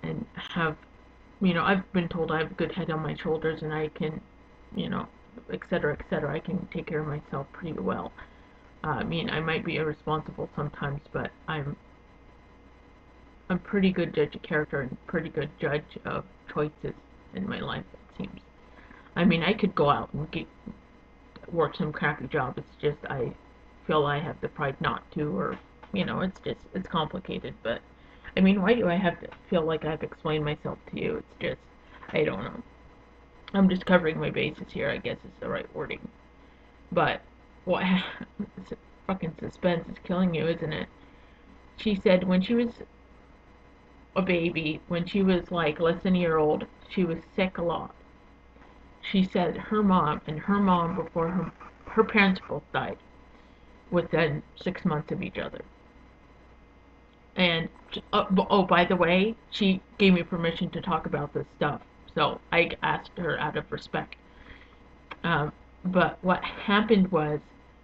and have, I've been told I have a good head on my shoulders and I can, you know, et cetera, et cetera. I can take care of myself pretty well. I mean, I might be irresponsible sometimes, but I'm pretty good judge of character and pretty good judge of choices in my life, it seems. I mean, I could go out and work some crappy job. It's just I feel I have the pride not to, or it's complicated. But I mean, why do I have to feel like I have to explain myself to you? It's just I don't know. I'm just covering my bases here, I guess is the right wording. But what fucking suspense is killing you, isn't it? She said when she was a baby, when she was like less than a year old, she was sick a lot. She said her mom before her parents both died within 6 months of each other. And oh, by the way, she gave me permission to talk about this stuff, so I asked her out of respect. Um, but what happened was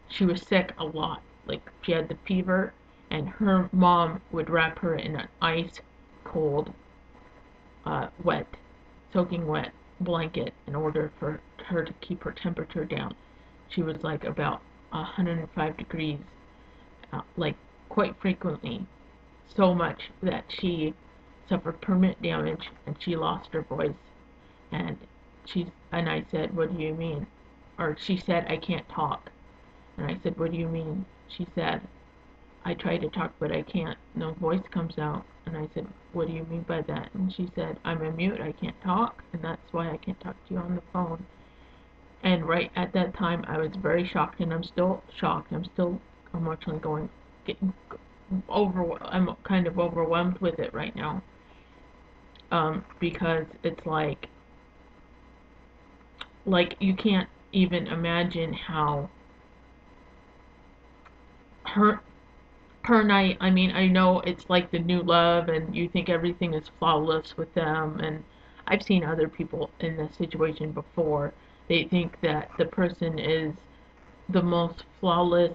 she was sick a lot. Like she had the fever, and her mom would wrap her in an ice cold, wet, soaking wet blanket in order for her to keep her temperature down. She was like about 105 degrees, like quite frequently, so much that she suffered permanent damage and she lost her voice. And I said, "What do you mean?" Or she said, "I can't talk." And I said, "What do you mean?" She said, "I try to talk, but I can't. No voice comes out." And I said, "What do you mean by that?" And she said, "I'm a mute. I can't talk, and that's why I can't talk to you on the phone." And right at that time, I was very shocked, and I'm still shocked. I'm still emotionally getting I'm kind of overwhelmed with it right now. Because it's like you can't even imagine how her her and I mean, I know it's like the new love and you think everything is flawless with them, and I've seen other people in this situation before. They think that the person is the most flawless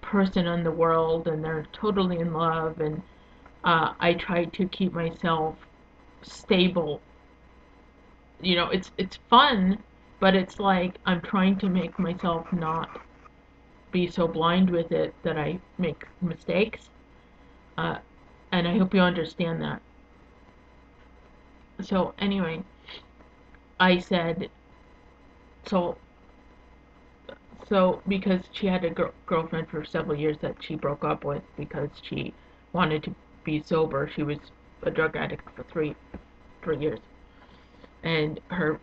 person in the world and they're totally in love, and I try to keep myself stable. It's fun, but it's like I'm trying to make myself not be so blind with it that I make mistakes. Uh, and I hope you understand that. So anyway, I said so because she had a girlfriend for several years that she broke up with because she wanted to be sober. She was a drug addict for three years, and her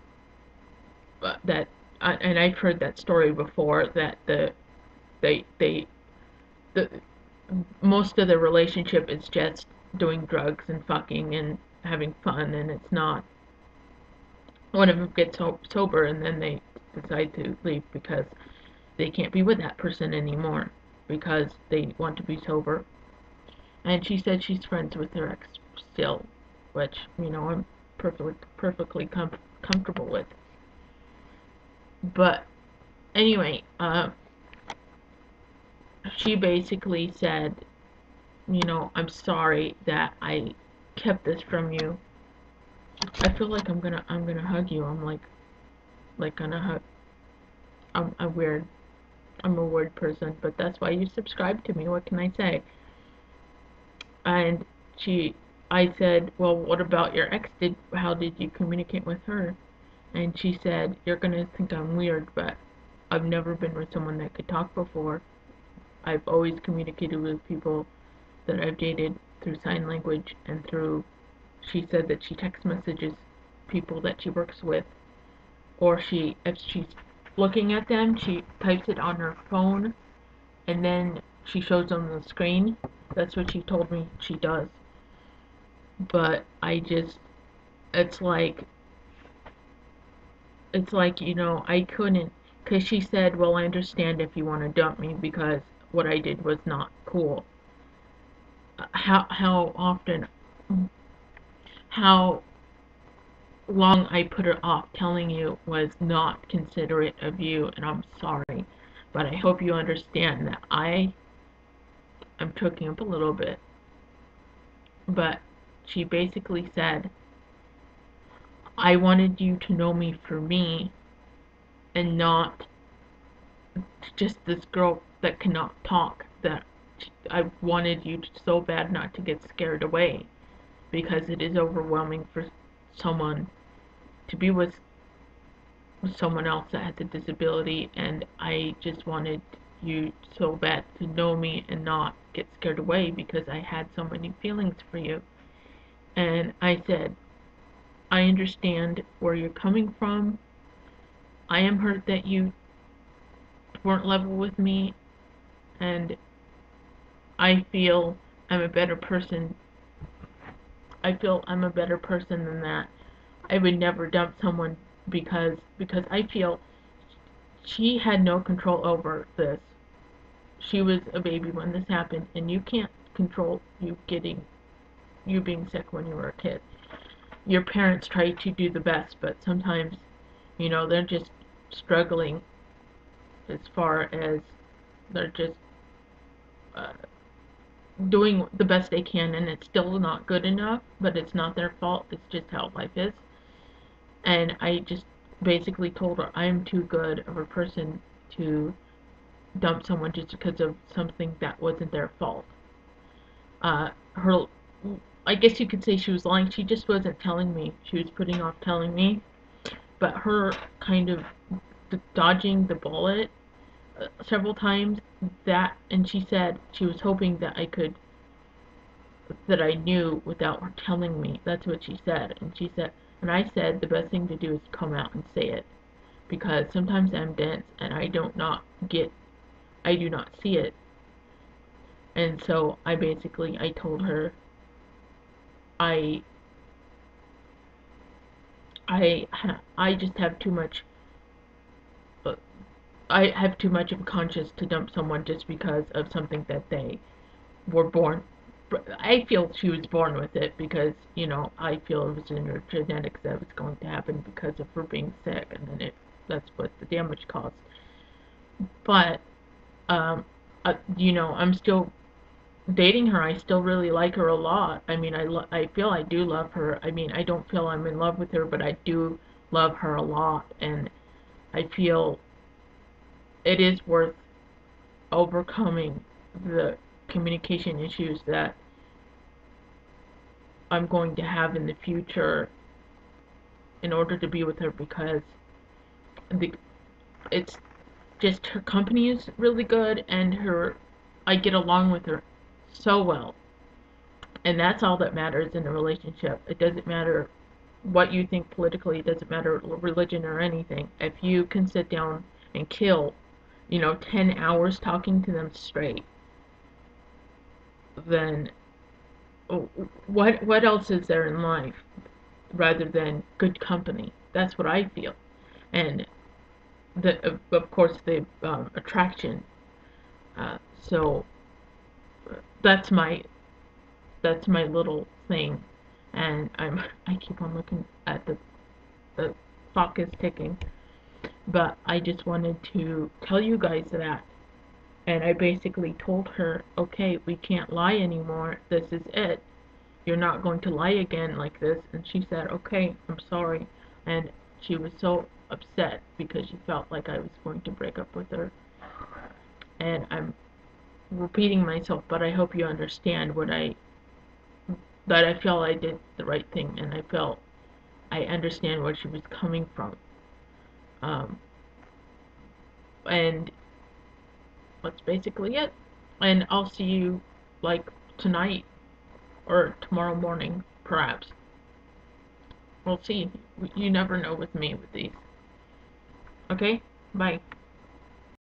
that and I've heard that story before that they the most of the relationship is just doing drugs and fucking and having fun, and it's not one of them gets sober and then they decide to leave because they can't be with that person anymore because they want to be sober. And she said she's friends with her ex still, which I'm perfectly comfortable with. But anyway, she basically said, I'm sorry that I kept this from you. I feel like I'm gonna hug you. I'm like gonna hug. I'm weird. I'm a weird person, but that's why you subscribe to me. What can I say? And I said, well, what about your ex? How did you communicate with her? And she said, you're gonna think I'm weird, but I've never been with someone that could talk before. I've always communicated with people that I've dated through sign language and through. She said that she text messages people that she works with, or if she's looking at them, she types it on her phone and then she shows them the screen. That's what she told me she does. But it's like, I couldn't, because she said, well, I understand if you want to dump me because what I did was not cool. How often, how long I put it off telling you was not considerate of you, and I'm sorry. But I hope you understand that I'm choking up a little bit. But she basically said, I wanted you to know me for me and not just this girl that cannot talk, that I wanted you so bad not to get scared away, because it is overwhelming for someone to be with someone else that has a disability, and I just wanted you so bad to know me and not get scared away because I had so many feelings for you. And I said, I understand where you're coming from. I am hurt that you weren't level with me, and I feel I'm a better person. I feel I'm a better person than that. I would never dump someone because I feel she had no control over this. She was a baby when this happened, and you can't control you being sick when you were a kid. Your parents try to do the best, but sometimes, they're just struggling as far as they're just uh, doing the best they can, and it's still not good enough, but it's not their fault. It's just how life is. And I just basically told her I'm too good of a person to dump someone just because of something that wasn't their fault. Her, I guess you could say she was lying. She just wasn't telling me. She was putting off telling me. But her kind of dodging the bullet several times, and she said she was hoping that I knew without her telling me. That's what she said. And I said the best thing to do is come out and say it, because sometimes I'm dense and I do not see it. And so I told her I I just have too much. Uh, I have too much of a conscience to dump someone just because of something that they were born. I feel she was born with it because I feel it was in her genetics that it was going to happen because of her being sick, and then that's what the damage caused. But I'm still dating her. I still really like her a lot. I mean, I feel I do love her. I mean, I don't feel I'm in love with her, but I do love her a lot, and I feel it is worth overcoming the communication issues that I'm going to have in the future in order to be with her, because the it's just her company is really good, and I get along with her so well. And that's all that matters in a relationship. It doesn't matter what you think politically, it doesn't matter religion or anything. If you can sit down and kill, 10 hours talking to them straight, then what else is there in life rather than good company? That's what I feel. And of course the attraction. So that's my little thing, and I keep on looking at the clock is ticking, but I just wanted to tell you guys that. And I basically told her, okay, we can't lie anymore. This is it. You're not going to lie again like this. And she said, okay, I'm sorry. And she was so upset because she felt like I was going to break up with her. And I'm repeating myself, but I hope you understand that I felt I did the right thing, and I felt I understand where she was coming from. Um, and that's basically it. And I'll see you like tonight or tomorrow morning, perhaps. We'll see. You never know with me with these. Okay? Bye.